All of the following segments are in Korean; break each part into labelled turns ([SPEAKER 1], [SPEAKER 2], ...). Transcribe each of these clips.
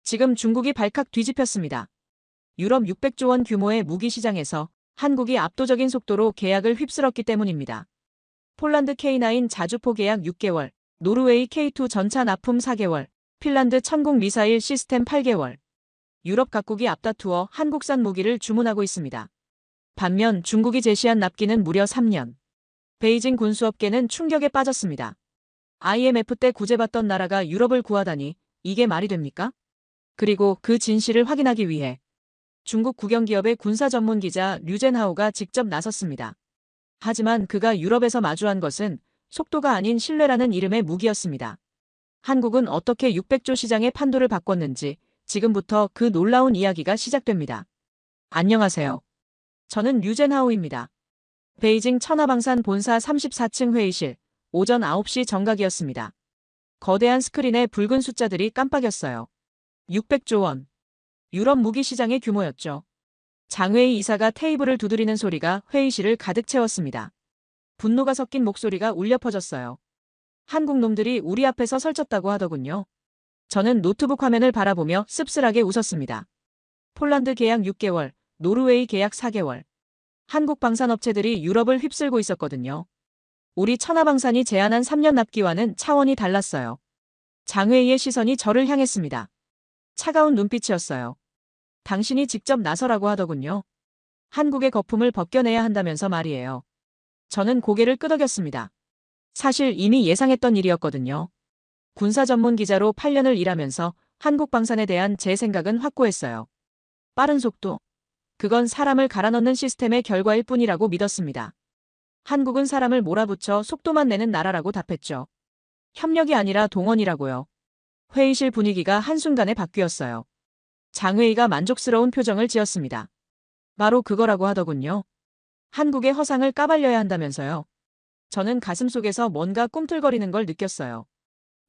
[SPEAKER 1] 지금 중국이 발칵 뒤집혔습니다. 유럽 600조 원 규모의 무기 시장에서 한국이 압도적인 속도로 계약을 휩쓸었기 때문입니다. 폴란드 K9 자주포 계약 6개월, 노르웨이 K2 전차 납품 4개월, 핀란드 천공 미사일 시스템 8개월. 유럽 각국이 앞다투어 한국산 무기를 주문하고 있습니다. 반면 중국이 제시한 납기는 무려 3년. 베이징 군수업계는 충격에 빠졌습니다. IMF 때 구제받던 나라가 유럽을 구하다니 이게 말이 됩니까? 그리고 그 진실을 확인하기 위해 중국 국영기업의 군사 전문 기자 류젠하오가 직접 나섰습니다. 하지만 그가 유럽에서 마주한 것은 속도가 아닌 신뢰라는 이름의 무기였습니다. 한국은 어떻게 600조 시장의 판도를 바꿨는지 지금부터 그 놀라운 이야기가 시작됩니다. 안녕하세요. 저는 류젠하오입니다. 베이징 천하방산 본사 34층 회의실, 오전 9시 정각이었습니다. 거대한 스크린에 붉은 숫자들이 깜빡였어요. 600조 원. 유럽 무기 시장의 규모였죠. 장외의 이사가 테이블을 두드리는 소리가 회의실을 가득 채웠습니다. 분노가 섞인 목소리가 울려 퍼졌어요. 한국 놈들이 우리 앞에서 설쳤다고 하더군요. 저는 노트북 화면을 바라보며 씁쓸하게 웃었습니다. 폴란드 계약 6개월, 노르웨이 계약 4개월. 한국 방산업체들이 유럽을 휩쓸고 있었거든요. 우리 천하방산이 제안한 3년 납기와는 차원이 달랐어요. 장회의의 시선이 저를 향했습니다. 차가운 눈빛이었어요. 당신이 직접 나서라고 하더군요. 한국의 거품을 벗겨내야 한다면서 말이에요. 저는 고개를 끄덕였습니다. 사실 이미 예상했던 일이었거든요. 군사 전문 기자로 8년을 일하면서 한국 방산에 대한 제 생각은 확고했어요. 빠른 속도. 그건 사람을 갈아넣는 시스템의 결과일 뿐이라고 믿었습니다. 한국은 사람을 몰아붙여 속도만 내는 나라라고 답했죠. 협력이 아니라 동원이라고요. 회의실 분위기가 한순간에 바뀌었어요. 장회의가 만족스러운 표정을 지었습니다. 바로 그거라고 하더군요. 한국의 허상을 까발려야 한다면서요. 저는 가슴속에서 뭔가 꿈틀거리는 걸 느꼈어요.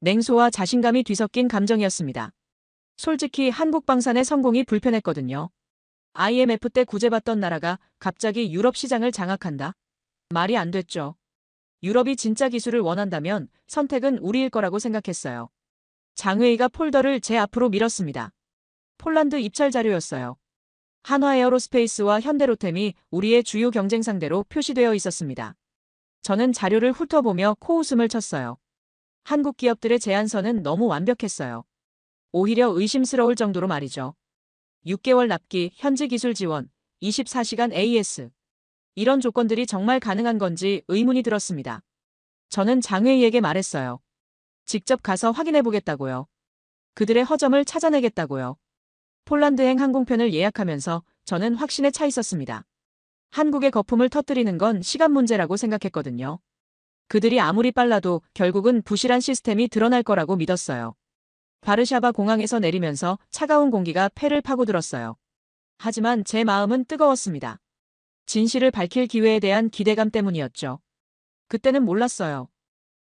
[SPEAKER 1] 냉소와 자신감이 뒤섞인 감정이었습니다. 솔직히 한국 방산의 성공이 불편했거든요. IMF 때 구제받던 나라가 갑자기 유럽 시장을 장악한다? 말이 안 됐죠. 유럽이 진짜 기술을 원한다면 선택은 우리일 거라고 생각했어요. 장회의가 폴더를 제 앞으로 밀었습니다. 폴란드 입찰 자료였어요. 한화에어로스페이스와 현대로템이 우리의 주요 경쟁 상대로 표시되어 있었습니다. 저는 자료를 훑어보며 코웃음을 쳤어요. 한국 기업들의 제안서는 너무 완벽했어요. 오히려 의심스러울 정도로 말이죠. 6개월 납기, 현지 기술 지원, 24시간 AS. 이런 조건들이 정말 가능한 건지 의문이 들었습니다. 저는 장회의에게 말했어요. 직접 가서 확인해보겠다고요. 그들의 허점을 찾아내겠다고요. 폴란드행 항공편을 예약하면서 저는 확신에 차 있었습니다. 한국의 거품을 터뜨리는 건 시간 문제라고 생각했거든요. 그들이 아무리 빨라도 결국은 부실한 시스템이 드러날 거라고 믿었어요. 바르샤바 공항에서 내리면서 차가운 공기가 폐를 파고들었어요. 하지만 제 마음은 뜨거웠습니다. 진실을 밝힐 기회에 대한 기대감 때문이었죠. 그때는 몰랐어요.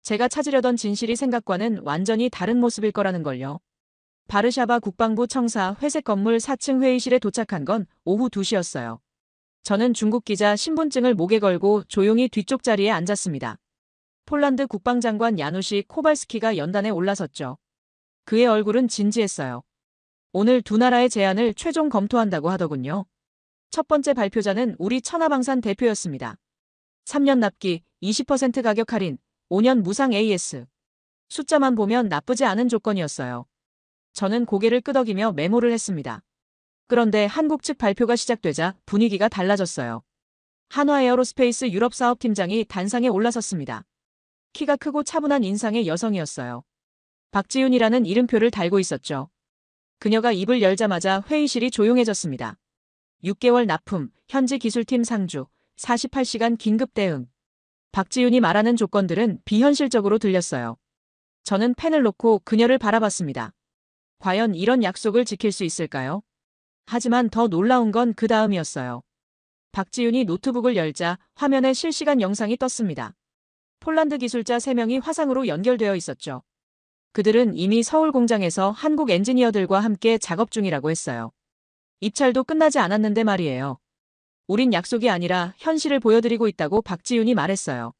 [SPEAKER 1] 제가 찾으려던 진실이 생각과는 완전히 다른 모습일 거라는 걸요. 바르샤바 국방부 청사 회색 건물 4층 회의실에 도착한 건 오후 2시였어요. 저는 중국 기자 신분증을 목에 걸고 조용히 뒤쪽 자리에 앉았습니다. 폴란드 국방장관 야누시 코발스키가 연단에 올라섰죠. 그의 얼굴은 진지했어요. 오늘 두 나라의 제안을 최종 검토한다고 하더군요. 첫 번째 발표자는 우리 천하방산 대표였습니다. 3년 납기, 20% 가격 할인, 5년 무상 AS. 숫자만 보면 나쁘지 않은 조건이었어요. 저는 고개를 끄덕이며 메모를 했습니다. 그런데 한국 측 발표가 시작되자 분위기가 달라졌어요. 한화에어로스페이스 유럽 사업팀장이 단상에 올라섰습니다. 키가 크고 차분한 인상의 여성이었어요. 박지윤이라는 이름표를 달고 있었죠. 그녀가 입을 열자마자 회의실이 조용해졌습니다. 6개월 납품, 현지 기술팀 상주, 48시간 긴급 대응. 박지윤이 말하는 조건들은 비현실적으로 들렸어요. 저는 펜을 놓고 그녀를 바라봤습니다. 과연 이런 약속을 지킬 수 있을까요? 하지만 더 놀라운 건 그 다음이었어요. 박지윤이 노트북을 열자 화면에 실시간 영상이 떴습니다. 폴란드 기술자 3명이 화상으로 연결되어 있었죠. 그들은 이미 서울 공장에서 한국 엔지니어들과 함께 작업 중이라고 했어요. 입찰도 끝나지 않았는데 말이에요. 우린 약속이 아니라 현실을 보여드리고 있다고 박지윤이 말했어요.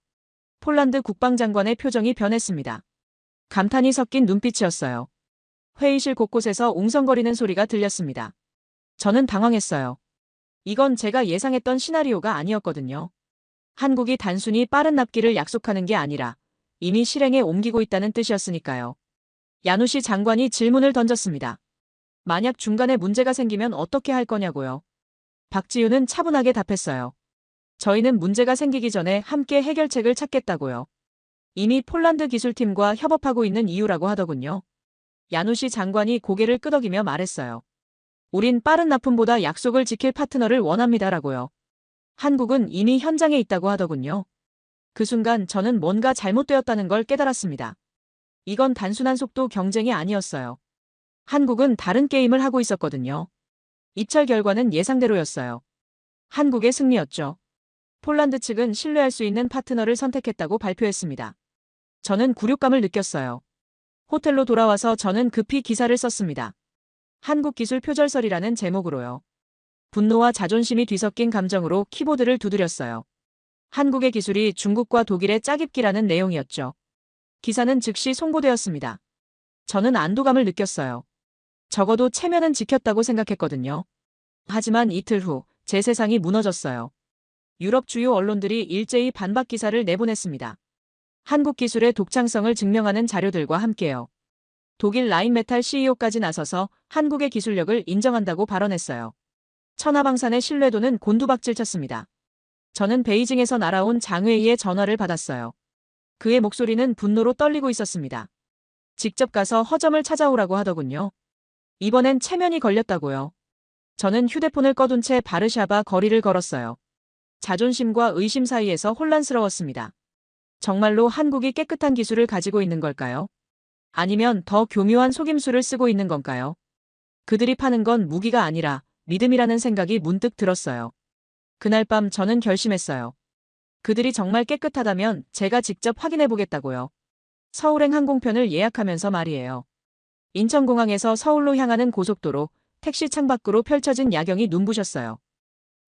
[SPEAKER 1] 폴란드 국방장관의 표정이 변했습니다. 감탄이 섞인 눈빛이었어요. 회의실 곳곳에서 웅성거리는 소리가 들렸습니다. 저는 당황했어요. 이건 제가 예상했던 시나리오가 아니었거든요. 한국이 단순히 빠른 납기를 약속하는 게 아니라 이미 실행에 옮기고 있다는 뜻이었으니까요. 야누시 장관이 질문을 던졌습니다. 만약 중간에 문제가 생기면 어떻게 할 거냐고요. 박지윤은 차분하게 답했어요. 저희는 문제가 생기기 전에 함께 해결책을 찾겠다고요. 이미 폴란드 기술팀과 협업하고 있는 이유라고 하더군요. 야누시 장관이 고개를 끄덕이며 말했어요. 우린 빠른 납품보다 약속을 지킬 파트너를 원합니다라고요. 한국은 이미 현장에 있다고 하더군요. 그 순간 저는 뭔가 잘못되었다는 걸 깨달았습니다. 이건 단순한 속도 경쟁이 아니었어요. 한국은 다른 게임을 하고 있었거든요. 입찰 결과는 예상대로였어요. 한국의 승리였죠. 폴란드 측은 신뢰할 수 있는 파트너를 선택했다고 발표했습니다. 저는 굴욕감을 느꼈어요. 호텔로 돌아와서 저는 급히 기사를 썼습니다. 한국기술 표절설이라는 제목으로요. 분노와 자존심이 뒤섞인 감정으로 키보드를 두드렸어요. 한국의 기술이 중국과 독일의 짜깁기라는 내용이었죠. 기사는 즉시 송고되었습니다. 저는 안도감을 느꼈어요. 적어도 체면은 지켰다고 생각했거든요. 하지만 이틀 후 제 세상이 무너졌어요. 유럽 주요 언론들이 일제히 반박 기사를 내보냈습니다. 한국 기술의 독창성을 증명하는 자료들과 함께요. 독일 라인메탈 CEO까지 나서서 한국의 기술력을 인정한다고 발언했어요. 천하방산의 신뢰도는 곤두박질쳤습니다. 저는 베이징에서 날아온 장웨이의 전화를 받았어요. 그의 목소리는 분노로 떨리고 있었습니다. 직접 가서 허점을 찾아오라고 하더군요. 이번엔 체면이 걸렸다고요. 저는 휴대폰을 꺼둔 채 바르샤바 거리를 걸었어요. 자존심과 의심 사이에서 혼란스러웠습니다. 정말로 한국이 깨끗한 기술을 가지고 있는 걸까요? 아니면 더 교묘한 속임수를 쓰고 있는 건가요? 그들이 파는 건 무기가 아니라 믿음이라는 생각이 문득 들었어요. 그날 밤 저는 결심했어요. 그들이 정말 깨끗하다면 제가 직접 확인해 보겠다고요. 서울행 항공편을 예약하면서 말이에요. 인천공항에서 서울로 향하는 고속도로, 택시 창밖으로 펼쳐진 야경이 눈부셨어요.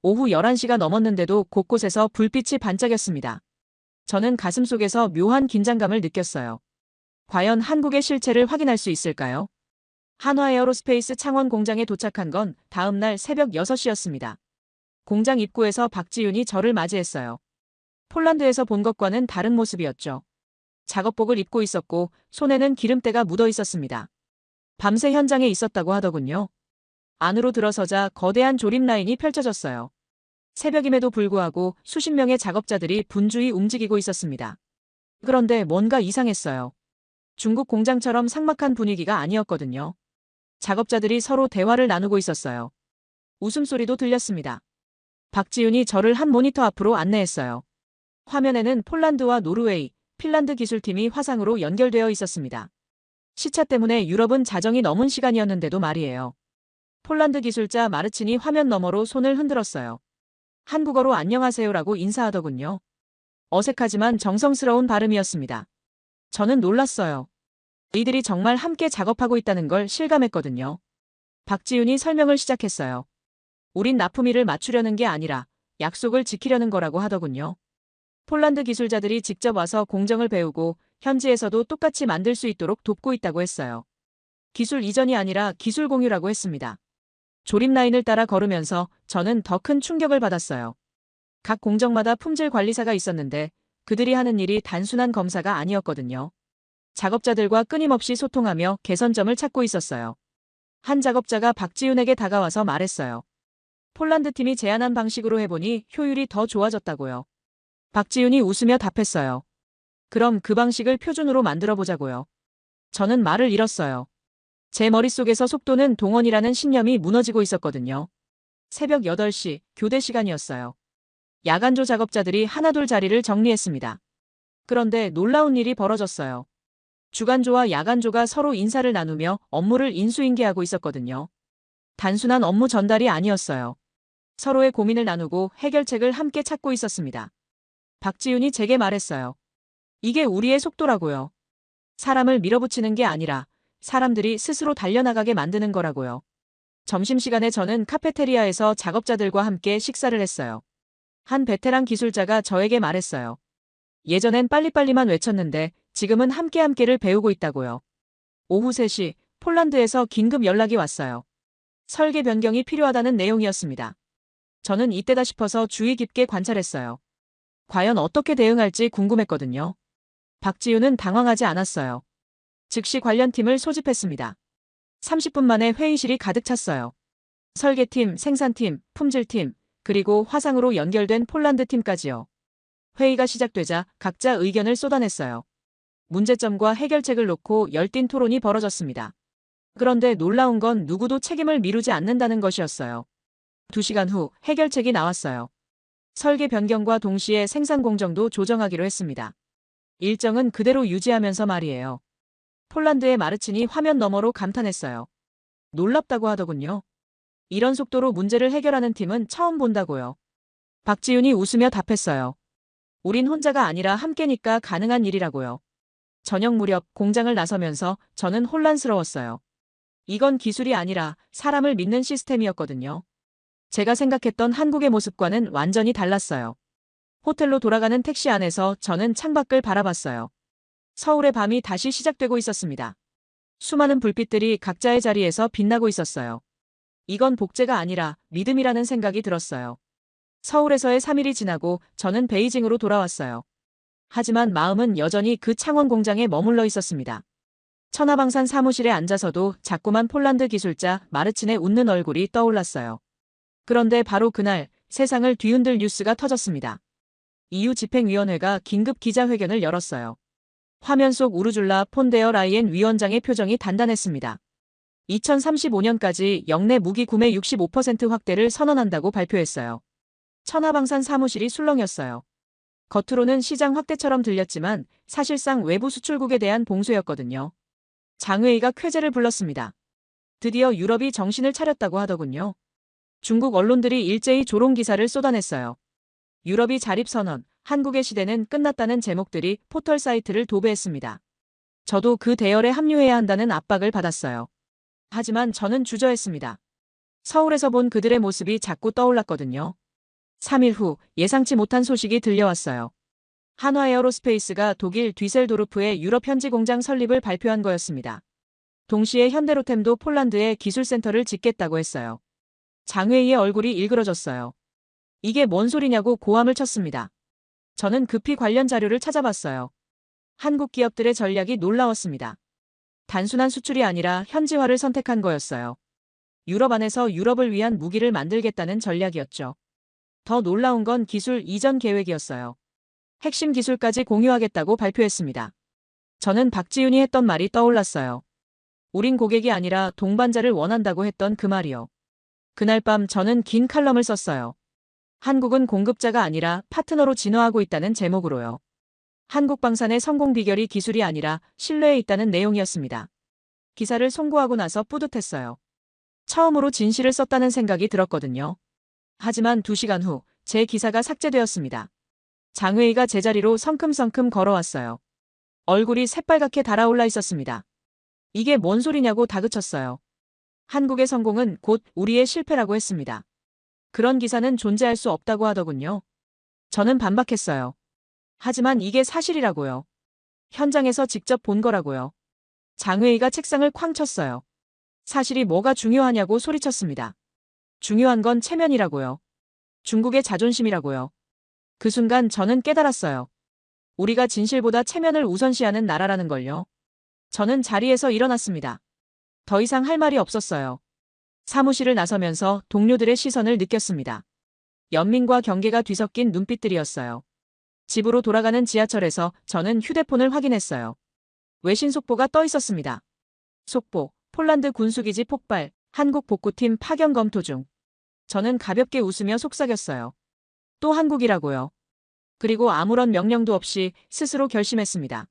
[SPEAKER 1] 오후 11시가 넘었는데도 곳곳에서 불빛이 반짝였습니다. 저는 가슴속에서 묘한 긴장감을 느꼈어요. 과연 한국의 실체를 확인할 수 있을까요? 한화에어로스페이스 창원 공장에 도착한 건 다음 날 새벽 6시였습니다. 공장 입구에서 박지윤이 저를 맞이했어요. 폴란드에서 본 것과는 다른 모습이었죠. 작업복을 입고 있었고 손에는 기름때가 묻어 있었습니다. 밤새 현장에 있었다고 하더군요. 안으로 들어서자 거대한 조립 라인이 펼쳐졌어요. 새벽임에도 불구하고 수십 명의 작업자들이 분주히 움직이고 있었습니다. 그런데 뭔가 이상했어요. 중국 공장처럼 삭막한 분위기가 아니었거든요. 작업자들이 서로 대화를 나누고 있었어요. 웃음소리도 들렸습니다. 박지윤이 저를 한 모니터 앞으로 안내했어요. 화면에는 폴란드와 노르웨이, 핀란드 기술팀이 화상으로 연결되어 있었습니다. 시차 때문에 유럽은 자정이 넘은 시간이었는데도 말이에요. 폴란드 기술자 마르친이 화면 너머로 손을 흔들었어요. 한국어로 안녕하세요라고 인사하더군요. 어색하지만 정성스러운 발음이었습니다. 저는 놀랐어요. 이들이 정말 함께 작업하고 있다는 걸 실감했거든요. 박지윤이 설명을 시작했어요. 우린 납품일을 맞추려는 게 아니라 약속을 지키려는 거라고 하더군요. 폴란드 기술자들이 직접 와서 공정을 배우고 현지에서도 똑같이 만들 수 있도록 돕고 있다고 했어요. 기술 이전이 아니라 기술 공유라고 했습니다. 조립 라인을 따라 걸으면서 저는 더 큰 충격을 받았어요. 각 공정마다 품질 관리사가 있었는데 그들이 하는 일이 단순한 검사가 아니었거든요. 작업자들과 끊임없이 소통하며 개선점을 찾고 있었어요. 한 작업자가 박지윤에게 다가와서 말했어요. 폴란드 팀이 제안한 방식으로 해보니 효율이 더 좋아졌다고요. 박지윤이 웃으며 답했어요. 그럼 그 방식을 표준으로 만들어 보자고요. 저는 말을 잃었어요. 제 머릿속에서 속도는 동원이라는 신념이 무너지고 있었거든요. 새벽 8시, 교대 시간이었어요. 야간조 작업자들이 하나둘 자리를 정리했습니다. 그런데 놀라운 일이 벌어졌어요. 주간조와 야간조가 서로 인사를 나누며 업무를 인수인계하고 있었거든요. 단순한 업무 전달이 아니었어요. 서로의 고민을 나누고 해결책을 함께 찾고 있었습니다. 박지윤이 제게 말했어요. 이게 우리의 속도라고요. 사람을 밀어붙이는 게 아니라 사람들이 스스로 달려나가게 만드는 거라고요. 점심시간에 저는 카페테리아에서 작업자들과 함께 식사를 했어요. 한 베테랑 기술자가 저에게 말했어요. 예전엔 빨리빨리만 외쳤는데 지금은 함께를 배우고 있다고요. 오후 3시 폴란드에서 긴급 연락이 왔어요. 설계 변경이 필요하다는 내용이었습니다. 저는 이때다 싶어서 주의 깊게 관찰했어요. 과연 어떻게 대응할지 궁금했거든요. 박지윤은 당황하지 않았어요. 즉시 관련 팀을 소집했습니다. 30분 만에 회의실이 가득 찼어요. 설계팀, 생산팀, 품질팀, 그리고 화상으로 연결된 폴란드 팀까지요. 회의가 시작되자 각자 의견을 쏟아냈어요. 문제점과 해결책을 놓고 열띤 토론이 벌어졌습니다. 그런데 놀라운 건 누구도 책임을 미루지 않는다는 것이었어요. 2시간 후 해결책이 나왔어요. 설계 변경과 동시에 생산 공정도 조정하기로 했습니다. 일정은 그대로 유지하면서 말이에요. 폴란드의 마르친이 화면 너머로 감탄했어요. 놀랍다고 하더군요. 이런 속도로 문제를 해결하는 팀은 처음 본다고요. 박지윤이 웃으며 답했어요. 우린 혼자가 아니라 함께니까 가능한 일이라고요. 저녁 무렵 공장을 나서면서 저는 혼란스러웠어요. 이건 기술이 아니라 사람을 믿는 시스템이었거든요. 제가 생각했던 한국의 모습과는 완전히 달랐어요. 호텔로 돌아가는 택시 안에서 저는 창밖을 바라봤어요. 서울의 밤이 다시 시작되고 있었습니다. 수많은 불빛들이 각자의 자리에서 빛나고 있었어요. 이건 복제가 아니라 믿음이라는 생각이 들었어요. 서울에서의 3일이 지나고 저는 베이징으로 돌아왔어요. 하지만 마음은 여전히 그 창원 공장에 머물러 있었습니다. 천하방산 사무실에 앉아서도 자꾸만 폴란드 기술자 마르친의 웃는 얼굴이 떠올랐어요. 그런데 바로 그날 세상을 뒤흔들 뉴스가 터졌습니다. EU 집행위원회가 긴급 기자회견을 열었어요. 화면 속 우르줄라 폰데어 라이엔 위원장의 표정이 단단했습니다. 2035년까지 영내 무기 구매 65% 확대를 선언한다고 발표했어요. 천하방산 사무실이 술렁였어요. 겉으로는 시장 확대처럼 들렸지만 사실상 외부 수출국에 대한 봉쇄였거든요. 장외의가 쾌재를 불렀습니다. 드디어 유럽이 정신을 차렸다고 하더군요. 중국 언론들이 일제히 조롱 기사를 쏟아냈어요. 유럽이 자립선언, 한국의 시대는 끝났다는 제목들이 포털 사이트를 도배했습니다. 저도 그 대열에 합류해야 한다는 압박을 받았어요. 하지만 저는 주저했습니다. 서울에서 본 그들의 모습이 자꾸 떠올랐거든요. 3일 후 예상치 못한 소식이 들려왔어요. 한화에어로스페이스가 독일 뒤셀도르프의 유럽 현지 공장 설립을 발표한 거였습니다. 동시에 현대로템도 폴란드에 기술센터를 짓겠다고 했어요. 장외의의 얼굴이 일그러졌어요. 이게 뭔 소리냐고 고함을 쳤습니다. 저는 급히 관련 자료를 찾아봤어요. 한국 기업들의 전략이 놀라웠습니다. 단순한 수출이 아니라 현지화를 선택한 거였어요. 유럽 안에서 유럽을 위한 무기를 만들겠다는 전략이었죠. 더 놀라운 건 기술 이전 계획이었어요. 핵심 기술까지 공유하겠다고 발표했습니다. 저는 박지윤이 했던 말이 떠올랐어요. 우린 고객이 아니라 동반자를 원한다고 했던 그 말이요. 그날 밤 저는 긴 칼럼을 썼어요. 한국은 공급자가 아니라 파트너로 진화하고 있다는 제목으로요. 한국방산의 성공 비결이 기술이 아니라 신뢰에 있다는 내용이었습니다. 기사를 송고하고 나서 뿌듯했어요. 처음으로 진실을 썼다는 생각이 들었거든요. 하지만 2시간 후 제 기사가 삭제되었습니다. 장외의가 제자리로 성큼성큼 걸어왔어요. 얼굴이 새빨갛게 달아올라 있었습니다. 이게 뭔 소리냐고 다그쳤어요. 한국의 성공은 곧 우리의 실패라고 했습니다. 그런 기사는 존재할 수 없다고 하더군요. 저는 반박했어요. 하지만 이게 사실이라고요. 현장에서 직접 본 거라고요. 장외의가 책상을 쾅 쳤어요. 사실이 뭐가 중요하냐고 소리쳤습니다. 중요한 건 체면이라고요. 중국의 자존심이라고요. 그 순간 저는 깨달았어요. 우리가 진실보다 체면을 우선시하는 나라라는 걸요. 저는 자리에서 일어났습니다. 더 이상 할 말이 없었어요. 사무실을 나서면서 동료들의 시선을 느꼈습니다. 연민과 경계가 뒤섞인 눈빛들이었어요. 집으로 돌아가는 지하철에서 저는 휴대폰을 확인했어요. 외신 속보가 떠 있었습니다. 속보, 폴란드 군수기지 폭발, 한국 복구팀 파견 검토 중. 저는 가볍게 웃으며 속삭였어요. 또 한국이라고요. 그리고 아무런 명령도 없이 스스로 결심했습니다.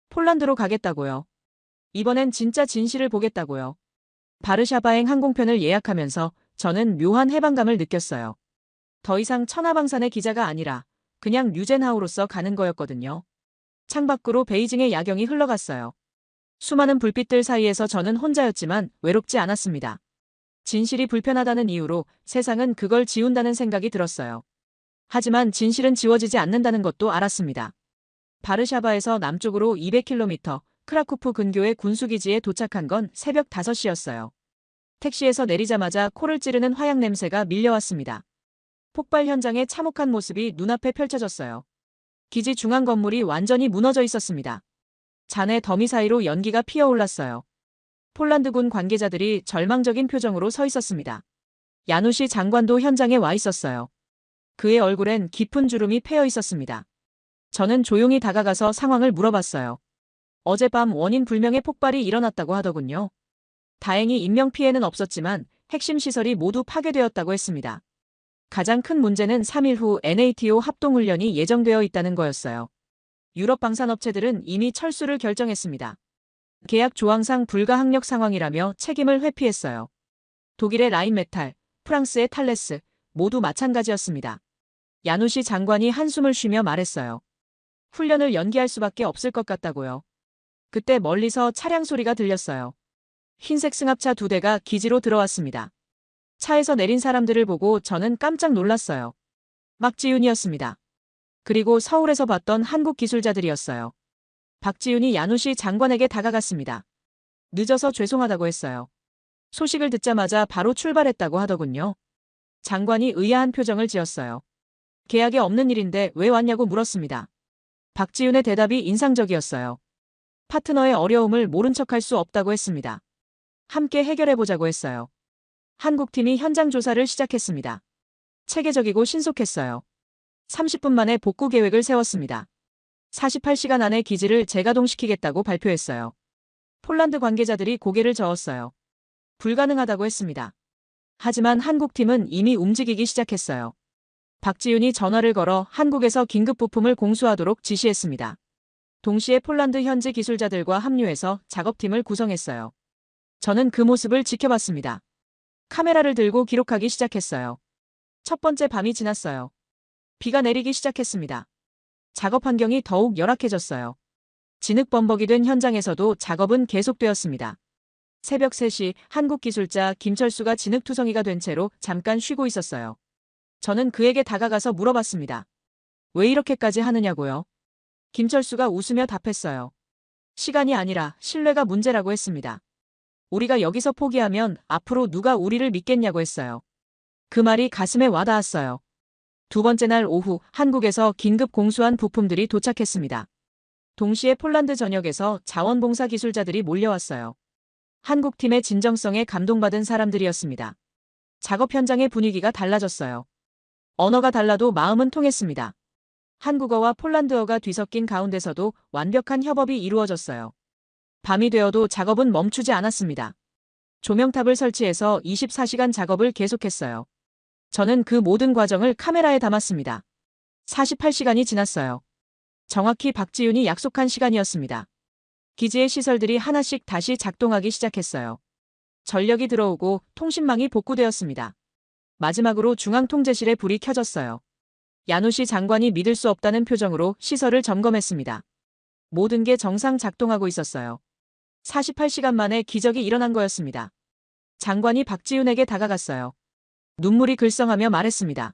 [SPEAKER 1] 폴란드로 가겠다고요. 이번엔 진짜 진실을 보겠다고요. 바르샤바행 항공편을 예약하면서 저는 묘한 해방감을 느꼈어요. 더 이상 천하방산의 기자가 아니라 그냥 류젠하우로서 가는 거였거든요. 창밖으로 베이징의 야경이 흘러갔어요. 수많은 불빛들 사이에서 저는 혼자였지만 외롭지 않았습니다. 진실이 불편하다는 이유로 세상은 그걸 지운다는 생각이 들었어요. 하지만 진실은 지워지지 않는다는 것도 알았습니다. 바르샤바에서 남쪽으로 200km, 크라쿠프 근교의 군수기지에 도착한 건 새벽 5시였어요. 택시에서 내리자마자 코를 찌르는 화약 냄새가 밀려왔습니다. 폭발 현장의 참혹한 모습이 눈앞에 펼쳐졌어요. 기지 중앙 건물이 완전히 무너져 있었습니다. 잔해 더미 사이로 연기가 피어올랐어요. 폴란드군 관계자들이 절망적인 표정으로 서 있었습니다. 야누시 장관도 현장에 와 있었어요. 그의 얼굴엔 깊은 주름이 패여 있었습니다. 저는 조용히 다가가서 상황을 물어봤어요. 어젯밤 원인 불명의 폭발이 일어났다고 하더군요. 다행히 인명피해는 없었지만 핵심 시설이 모두 파괴되었다고 했습니다. 가장 큰 문제는 3일 후 NATO 합동훈련이 예정되어 있다는 거였어요. 유럽 방산업체들은 이미 철수를 결정했습니다. 계약 조항상 불가항력 상황이라며 책임을 회피했어요. 독일의 라인메탈, 프랑스의 탈레스 모두 마찬가지였습니다. 야누시 장관이 한숨을 쉬며 말했어요. 훈련을 연기할 수밖에 없을 것 같다고요. 그때 멀리서 차량 소리가 들렸어요. 흰색 승합차 2대가 기지로 들어왔습니다. 차에서 내린 사람들을 보고 저는 깜짝 놀랐어요. 박지윤이었습니다. 그리고 서울에서 봤던 한국 기술자들이었어요. 박지윤이 야누시 장관에게 다가갔습니다. 늦어서 죄송하다고 했어요. 소식을 듣자마자 바로 출발했다고 하더군요. 장관이 의아한 표정을 지었어요. 계약에 없는 일인데 왜 왔냐고 물었습니다. 박지윤의 대답이 인상적이었어요. 파트너의 어려움을 모른 척할 수 없다고 했습니다. 함께 해결해보자고 했어요. 한국팀이 현장 조사를 시작했습니다. 체계적이고 신속했어요. 30분 만에 복구 계획을 세웠습니다. 48시간 안에 기지를 재가동시키겠다고 발표했어요. 폴란드 관계자들이 고개를 저었어요. 불가능하다고 했습니다. 하지만 한국팀은 이미 움직이기 시작했어요. 박지윤이 전화를 걸어 한국에서 긴급 부품을 공수하도록 지시했습니다. 동시에 폴란드 현지 기술자들과 합류해서 작업팀을 구성했어요. 저는 그 모습을 지켜봤습니다. 카메라를 들고 기록하기 시작했어요. 첫 번째 밤이 지났어요. 비가 내리기 시작했습니다. 작업 환경이 더욱 열악해졌어요. 진흙범벅이 된 현장에서도 작업은 계속되었습니다. 새벽 3시 한국 기술자 김철수가 진흙투성이가 된 채로 잠깐 쉬고 있었어요. 저는 그에게 다가가서 물어봤습니다. 왜 이렇게까지 하느냐고요? 김철수가 웃으며 답했어요. 시간이 아니라 신뢰가 문제라고 했습니다. 우리가 여기서 포기하면 앞으로 누가 우리를 믿겠냐고 했어요. 그 말이 가슴에 와닿았어요. 두 번째 날 오후 한국에서 긴급 공수한 부품들이 도착했습니다. 동시에 폴란드 전역에서 자원봉사 기술자들이 몰려왔어요. 한국팀의 진정성에 감동받은 사람들이었습니다. 작업 현장의 분위기가 달라졌어요. 언어가 달라도 마음은 통했습니다. 한국어와 폴란드어가 뒤섞인 가운데서도 완벽한 협업이 이루어졌어요. 밤이 되어도 작업은 멈추지 않았습니다. 조명탑을 설치해서 24시간 작업을 계속했어요. 저는 그 모든 과정을 카메라에 담았습니다. 48시간이 지났어요. 정확히 박지윤이 약속한 시간이었습니다. 기지의 시설들이 하나씩 다시 작동하기 시작했어요. 전력이 들어오고 통신망이 복구되었습니다. 마지막으로 중앙통제실에 불이 켜졌어요. 야누시 장관이 믿을 수 없다는 표정으로 시설을 점검했습니다. 모든 게 정상 작동하고 있었어요. 48시간 만에 기적이 일어난 거였습니다. 장관이 박지윤에게 다가갔어요. 눈물이 글썽하며 말했습니다.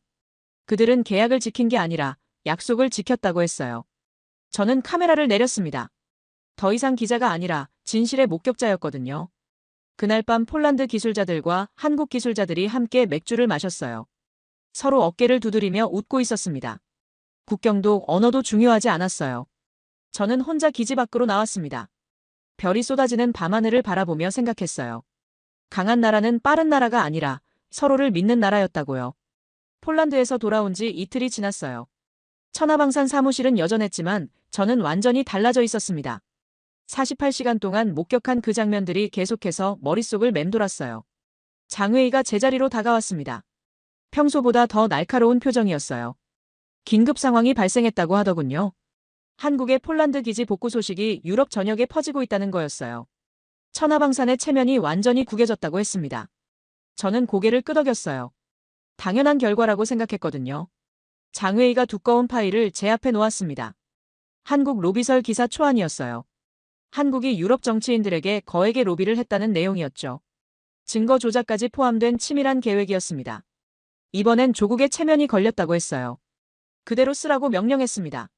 [SPEAKER 1] 그들은 계약을 지킨 게 아니라 약속을 지켰다고 했어요. 저는 카메라를 내렸습니다. 더 이상 기자가 아니라 진실의 목격자였거든요. 그날 밤 폴란드 기술자들과 한국 기술자들이 함께 맥주를 마셨어요. 서로 어깨를 두드리며 웃고 있었습니다. 국경도 언어도 중요하지 않았어요. 저는 혼자 기지 밖으로 나왔습니다. 별이 쏟아지는 밤하늘을 바라보며 생각했어요. 강한 나라는 빠른 나라가 아니라 서로를 믿는 나라였다고요. 폴란드에서 돌아온 지 이틀이 지났어요. 천하방산 사무실은 여전했지만 저는 완전히 달라져 있었습니다. 48시간 동안 목격한 그 장면들이 계속해서 머릿속을 맴돌았어요. 장회의가 제자리로 다가왔습니다. 평소보다 더 날카로운 표정이었어요. 긴급 상황이 발생했다고 하더군요. 한국의 폴란드 기지 복구 소식이 유럽 전역에 퍼지고 있다는 거였어요. 천하방산의 체면이 완전히 구겨졌다고 했습니다. 저는 고개를 끄덕였어요. 당연한 결과라고 생각했거든요. 장회의가 두꺼운 파일을 제 앞에 놓았습니다. 한국 로비설 기사 초안이었어요. 한국이 유럽 정치인들에게 거액의 로비를 했다는 내용이었죠. 증거 조작까지 포함된 치밀한 계획이었습니다. 이번엔 조국의 체면이 걸렸다고 했어요. 그대로 쓰라고 명령했습니다.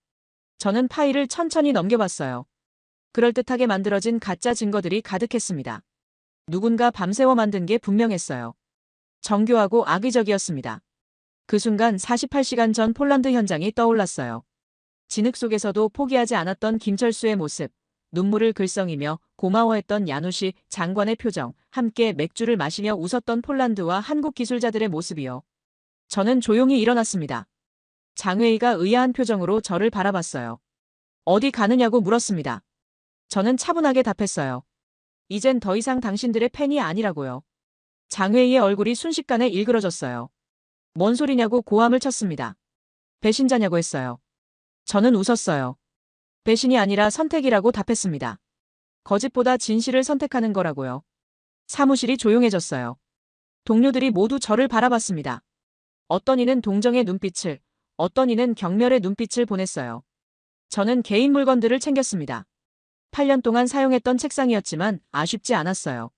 [SPEAKER 1] 저는 파일을 천천히 넘겨봤어요. 그럴듯하게 만들어진 가짜 증거들이 가득했습니다. 누군가 밤새워 만든 게 분명했어요. 정교하고 악의적이었습니다. 그 순간 48시간 전 폴란드 현장이 떠올랐어요. 진흙 속에서도 포기하지 않았던 김철수의 모습, 눈물을 글썽이며 고마워했던 야누시 장관의 표정, 함께 맥주를 마시며 웃었던 폴란드와 한국 기술자들의 모습이요. 저는 조용히 일어났습니다. 장회의가 의아한 표정으로 저를 바라봤어요. 어디 가느냐고 물었습니다. 저는 차분하게 답했어요. 이젠 더 이상 당신들의 팬이 아니라고요. 장회의의 얼굴이 순식간에 일그러졌어요. 뭔 소리냐고 고함을 쳤습니다. 배신자냐고 했어요. 저는 웃었어요. 배신이 아니라 선택이라고 답했습니다. 거짓보다 진실을 선택하는 거라고요. 사무실이 조용해졌어요. 동료들이 모두 저를 바라봤습니다. 어떤 이는 동정의 눈빛을, 어떤 이는 경멸의 눈빛을 보냈어요. 저는 개인 물건들을 챙겼습니다. 8년 동안 사용했던 책상이었지만 아쉽지 않았어요.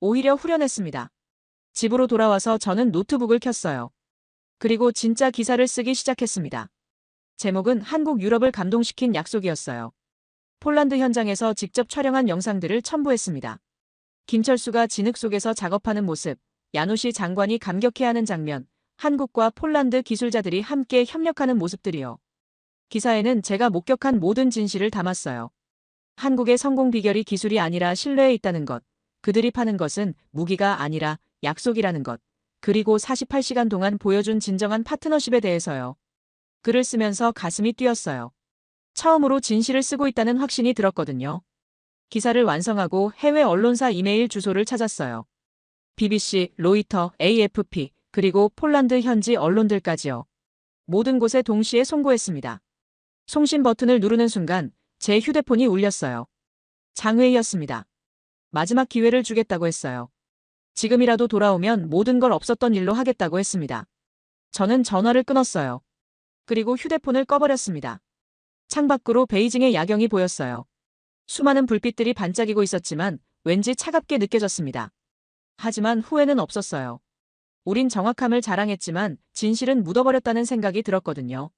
[SPEAKER 1] 오히려 후련했습니다. 집으로 돌아와서 저는 노트북을 켰어요. 그리고 진짜 기사를 쓰기 시작했습니다. 제목은 한국 유럽을 감동시킨 약속이었어요. 폴란드 현장에서 직접 촬영한 영상들을 첨부했습니다. 김철수가 진흙 속에서 작업하는 모습, 야누시 장관이 감격해하는 장면, 한국과 폴란드 기술자들이 함께 협력하는 모습들이요. 기사에는 제가 목격한 모든 진실을 담았어요. 한국의 성공 비결이 기술이 아니라 신뢰에 있다는 것, 그들이 파는 것은 무기가 아니라 약속이라는 것, 그리고 48시간 동안 보여준 진정한 파트너십에 대해서요. 글을 쓰면서 가슴이 뛰었어요. 처음으로 진실을 쓰고 있다는 확신이 들었거든요. 기사를 완성하고 해외 언론사 이메일 주소를 찾았어요. BBC, 로이터, AFP, 그리고 폴란드 현지 언론들까지요. 모든 곳에 동시에 송고했습니다. 송신 버튼을 누르는 순간 제 휴대폰이 울렸어요. 장회의였습니다. 마지막 기회를 주겠다고 했어요. 지금이라도 돌아오면 모든 걸 없었던 일로 하겠다고 했습니다. 저는 전화를 끊었어요. 그리고 휴대폰을 꺼버렸습니다. 창밖으로 베이징의 야경이 보였어요. 수많은 불빛들이 반짝이고 있었지만 왠지 차갑게 느껴졌습니다. 하지만 후회는 없었어요. 우린 정확함을 자랑했지만 진실은 묻어버렸다는 생각이 들었거든요.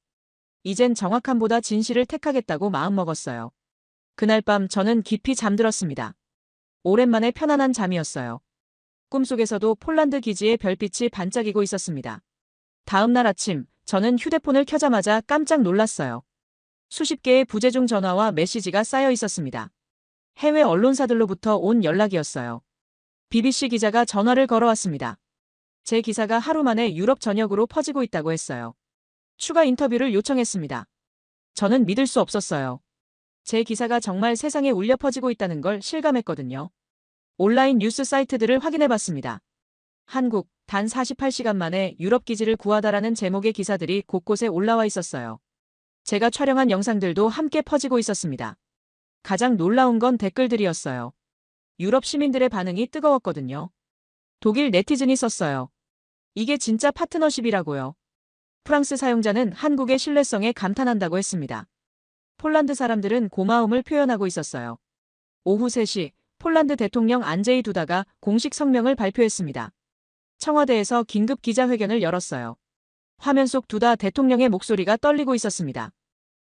[SPEAKER 1] 이젠 정확함보다 진실을 택하겠다고 마음먹었어요. 그날 밤 저는 깊이 잠들었습니다. 오랜만에 편안한 잠이었어요. 꿈속에서도 폴란드 기지의 별빛이 반짝이고 있었습니다. 다음 날 아침 저는 휴대폰을 켜자마자 깜짝 놀랐어요. 수십 개의 부재중 전화와 메시지가 쌓여 있었습니다. 해외 언론사들로부터 온 연락이었어요. BBC 기자가 전화를 걸어왔습니다. 제 기사가 하루 만에 유럽 전역으로 퍼지고 있다고 했어요. 추가 인터뷰를 요청했습니다. 저는 믿을 수 없었어요. 제 기사가 정말 세상에 울려 퍼지고 있다는 걸 실감했거든요. 온라인 뉴스 사이트들을 확인해봤습니다. 한국, 단 48시간 만에 유럽 기지를 구하다라는 제목의 기사들이 곳곳에 올라와 있었어요. 제가 촬영한 영상들도 함께 퍼지고 있었습니다. 가장 놀라운 건 댓글들이었어요. 유럽 시민들의 반응이 뜨거웠거든요. 독일 네티즌이 썼어요. 이게 진짜 파트너십이라고요. 프랑스 사용자는 한국의 신뢰성에 감탄한다고 했습니다. 폴란드 사람들은 고마움을 표현하고 있었어요. 오후 3시 폴란드 대통령 안제이 두다가 공식 성명을 발표했습니다. 청와대에서 긴급 기자회견을 열었어요. 화면 속 두다 대통령의 목소리가 떨리고 있었습니다.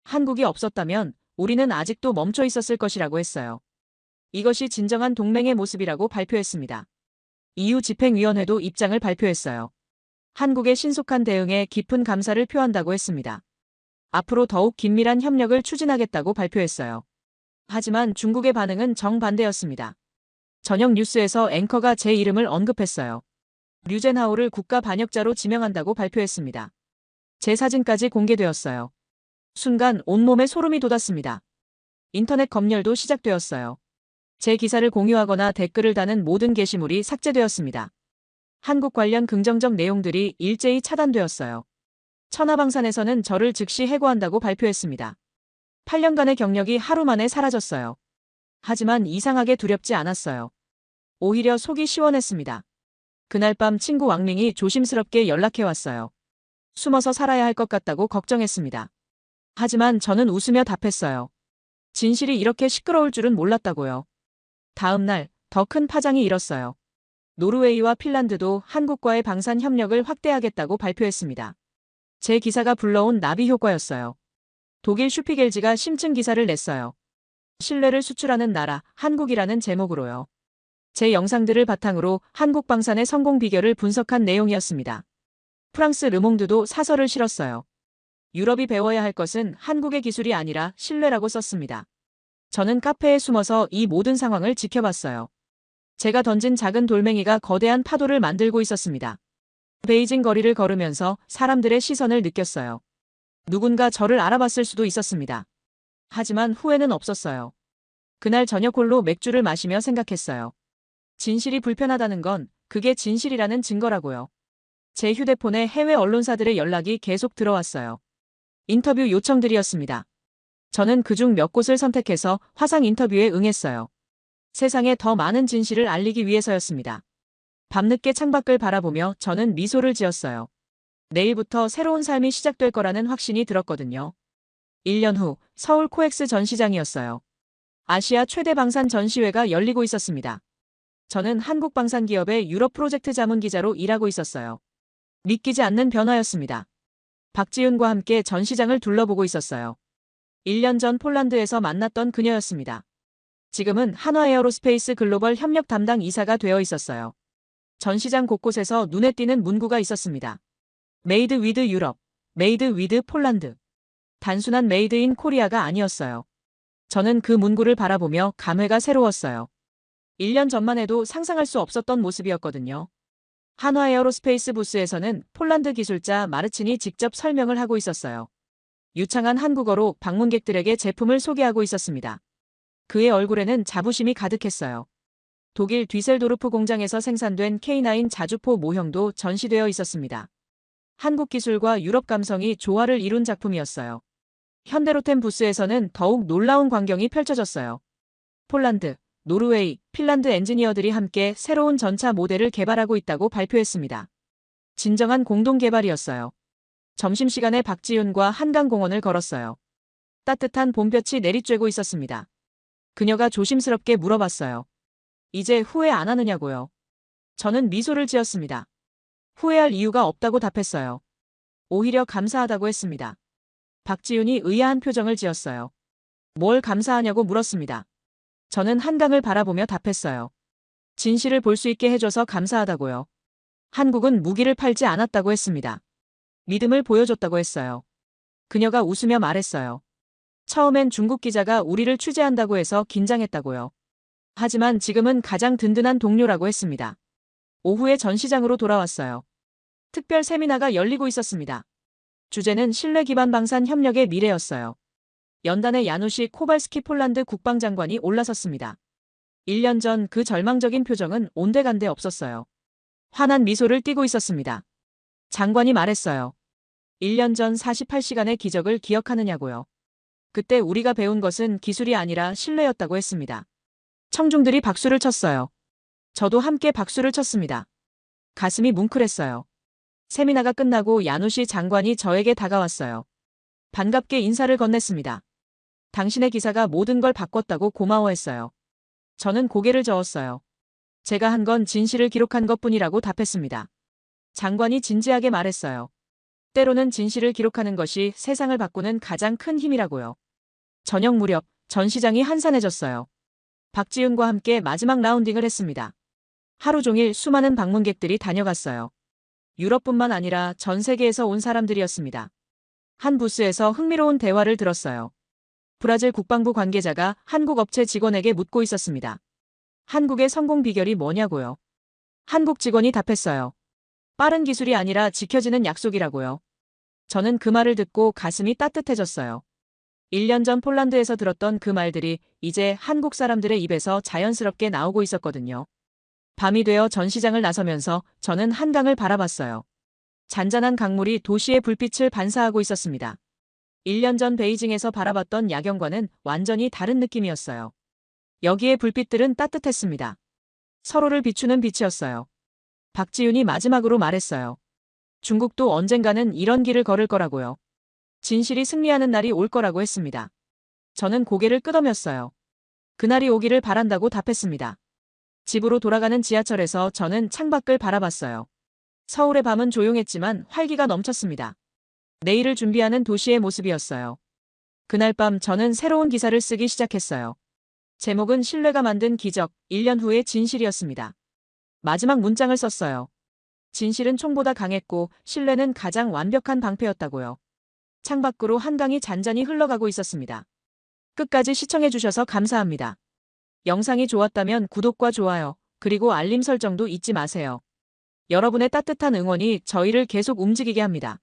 [SPEAKER 1] 한국이 없었다면 우리는 아직도 멈춰 있었을 것이라고 했어요. 이것이 진정한 동맹의 모습이라고 발표했습니다. EU 집행위원회도 입장을 발표했어요. 한국의 신속한 대응에 깊은 감사를 표한다고 했습니다. 앞으로 더욱 긴밀한 협력을 추진하겠다고 발표했어요. 하지만 중국의 반응은 정반대였습니다. 저녁 뉴스에서 앵커가 제 이름을 언급했어요. 류젠하오를 국가 반역자로 지명한다고 발표했습니다. 제 사진까지 공개되었어요. 순간 온몸에 소름이 돋았습니다. 인터넷 검열도 시작되었어요. 제 기사를 공유하거나 댓글을 다는 모든 게시물이 삭제되었습니다. 한국 관련 긍정적 내용들이 일제히 차단되었어요. 천하방산에서는 저를 즉시 해고한다고 발표했습니다. 8년간의 경력이 하루 만에 사라졌어요. 하지만 이상하게 두렵지 않았어요. 오히려 속이 시원했습니다. 그날 밤 친구 왕밍이 조심스럽게 연락해왔어요. 숨어서 살아야 할 것 같다고 걱정했습니다. 하지만 저는 웃으며 답했어요. 진실이 이렇게 시끄러울 줄은 몰랐다고요. 다음 날 더 큰 파장이 일었어요. 노르웨이와 핀란드도 한국과의 방산 협력을 확대하겠다고 발표했습니다. 제 기사가 불러온 나비 효과였어요. 독일 슈피겔지가 심층 기사를 냈어요. 신뢰를 수출하는 나라, 한국이라는 제목으로요. 제 영상들을 바탕으로 한국 방산의 성공 비결을 분석한 내용이었습니다. 프랑스 르몽드도 사설을 실었어요. 유럽이 배워야 할 것은 한국의 기술이 아니라 신뢰라고 썼습니다. 저는 카페에 숨어서 이 모든 상황을 지켜봤어요. 제가 던진 작은 돌멩이가 거대한 파도를 만들고 있었습니다. 베이징 거리를 걸으면서 사람들의 시선을 느꼈어요. 누군가 저를 알아봤을 수도 있었습니다. 하지만 후회는 없었어요. 그날 저녁 홀로 맥주를 마시며 생각했어요. 진실이 불편하다는 건 그게 진실이라는 증거라고요. 제 휴대폰에 해외 언론사들의 연락이 계속 들어왔어요. 인터뷰 요청들이었습니다. 저는 그중 몇 곳을 선택해서 화상 인터뷰에 응했어요. 세상에 더 많은 진실을 알리기 위해서였습니다. 밤늦게 창밖을 바라보며 저는 미소를 지었어요. 내일부터 새로운 삶이 시작될 거라는 확신이 들었거든요. 1년 후 서울 코엑스 전시장이었어요. 아시아 최대 방산 전시회가 열리고 있었습니다. 저는 한국 방산 기업의 유럽 프로젝트 자문 기자로 일하고 있었어요. 믿기지 않는 변화였습니다. 박지윤과 함께 전시장을 둘러보고 있었어요. 1년 전 폴란드에서 만났던 그녀였습니다. 지금은 한화에어로스페이스 글로벌 협력 담당 이사가 되어 있었어요. 전시장 곳곳에서 눈에 띄는 문구가 있었습니다. 메이드 위드 유럽, 메이드 위드 폴란드. 단순한 메이드 인 코리아가 아니었어요. 저는 그 문구를 바라보며 감회가 새로웠어요. 1년 전만 해도 상상할 수 없었던 모습이었거든요. 한화에어로스페이스 부스에서는 폴란드 기술자 마르친이 직접 설명을 하고 있었어요. 유창한 한국어로 방문객들에게 제품을 소개하고 있었습니다. 그의 얼굴에는 자부심이 가득했어요. 독일 뒤셀도르프 공장에서 생산된 K9 자주포 모형도 전시되어 있었습니다. 한국 기술과 유럽 감성이 조화를 이룬 작품이었어요. 현대로템 부스에서는 더욱 놀라운 광경이 펼쳐졌어요. 폴란드, 노르웨이, 핀란드 엔지니어들이 함께 새로운 전차 모델을 개발하고 있다고 발표했습니다. 진정한 공동 개발이었어요. 점심시간에 박지윤과 한강공원을 걸었어요. 따뜻한 봄볕이 내리쬐고 있었습니다. 그녀가 조심스럽게 물어봤어요. 이제 후회 안 하느냐고요. 저는 미소를 지었습니다. 후회할 이유가 없다고 답했어요. 오히려 감사하다고 했습니다. 박지윤이 의아한 표정을 지었어요. 뭘 감사하냐고 물었습니다. 저는 한강을 바라보며 답했어요. 진실을 볼 수 있게 해줘서 감사하다고요. 한국은 무기를 팔지 않았다고 했습니다. 믿음을 보여줬다고 했어요. 그녀가 웃으며 말했어요. 처음엔 중국 기자가 우리를 취재한다고 해서 긴장했다고요. 하지만 지금은 가장 든든한 동료라고 했습니다. 오후에 전시장으로 돌아왔어요. 특별 세미나가 열리고 있었습니다. 주제는 신뢰 기반 방산 협력의 미래였어요. 연단에 야누시 코발스키 폴란드 국방장관이 올라섰습니다. 1년 전 그 절망적인 표정은 온데간데 없었어요. 환한 미소를 띠고 있었습니다. 장관이 말했어요. 1년 전 48시간의 기적을 기억하느냐고요. 그때 우리가 배운 것은 기술이 아니라 신뢰였다고 했습니다. 청중들이 박수를 쳤어요. 저도 함께 박수를 쳤습니다. 가슴이 뭉클했어요. 세미나가 끝나고 야누시 장관이 저에게 다가왔어요. 반갑게 인사를 건넸습니다. 당신의 기사가 모든 걸 바꿨다고 고마워했어요. 저는 고개를 저었어요. 제가 한 건 진실을 기록한 것뿐이라고 답했습니다. 장관이 진지하게 말했어요. 때로는 진실을 기록하는 것이 세상을 바꾸는 가장 큰 힘이라고요. 저녁 무렵 전시장이 한산해졌어요. 박지윤과 함께 마지막 라운딩을 했습니다. 하루 종일 수많은 방문객들이 다녀갔어요. 유럽뿐만 아니라 전 세계에서 온 사람들이었습니다. 한 부스에서 흥미로운 대화를 들었어요. 브라질 국방부 관계자가 한국 업체 직원에게 묻고 있었습니다. 한국의 성공 비결이 뭐냐고요. 한국 직원이 답했어요. 빠른 기술이 아니라 지켜지는 약속이라고요. 저는 그 말을 듣고 가슴이 따뜻해졌어요. 1년 전 폴란드에서 들었던 그 말들이 이제 한국 사람들의 입에서 자연스럽게 나오고 있었거든요. 밤이 되어 전시장을 나서면서 저는 한강을 바라봤어요. 잔잔한 강물이 도시의 불빛을 반사하고 있었습니다. 1년 전 베이징에서 바라봤던 야경과는 완전히 다른 느낌이었어요. 여기의 불빛들은 따뜻했습니다. 서로를 비추는 빛이었어요. 박지윤이 마지막으로 말했어요. 중국도 언젠가는 이런 길을 걸을 거라고요. 진실이 승리하는 날이 올 거라고 했습니다. 저는 고개를 끄덕였어요. 그날이 오기를 바란다고 답했습니다. 집으로 돌아가는 지하철에서 저는 창밖을 바라봤어요. 서울의 밤은 조용했지만 활기가 넘쳤습니다. 내일을 준비하는 도시의 모습이었어요. 그날 밤 저는 새로운 기사를 쓰기 시작했어요. 제목은 신뢰가 만든 기적, 1년 후의 진실이었습니다. 마지막 문장을 썼어요. 진실은 총보다 강했고 신뢰는 가장 완벽한 방패였다고요. 창밖으로 한강이 잔잔히 흘러가고 있었습니다. 끝까지 시청해주셔서 감사합니다. 영상이 좋았다면 구독과 좋아요, 그리고 알림 설정도 잊지 마세요. 여러분의 따뜻한 응원이 저희를 계속 움직이게 합니다.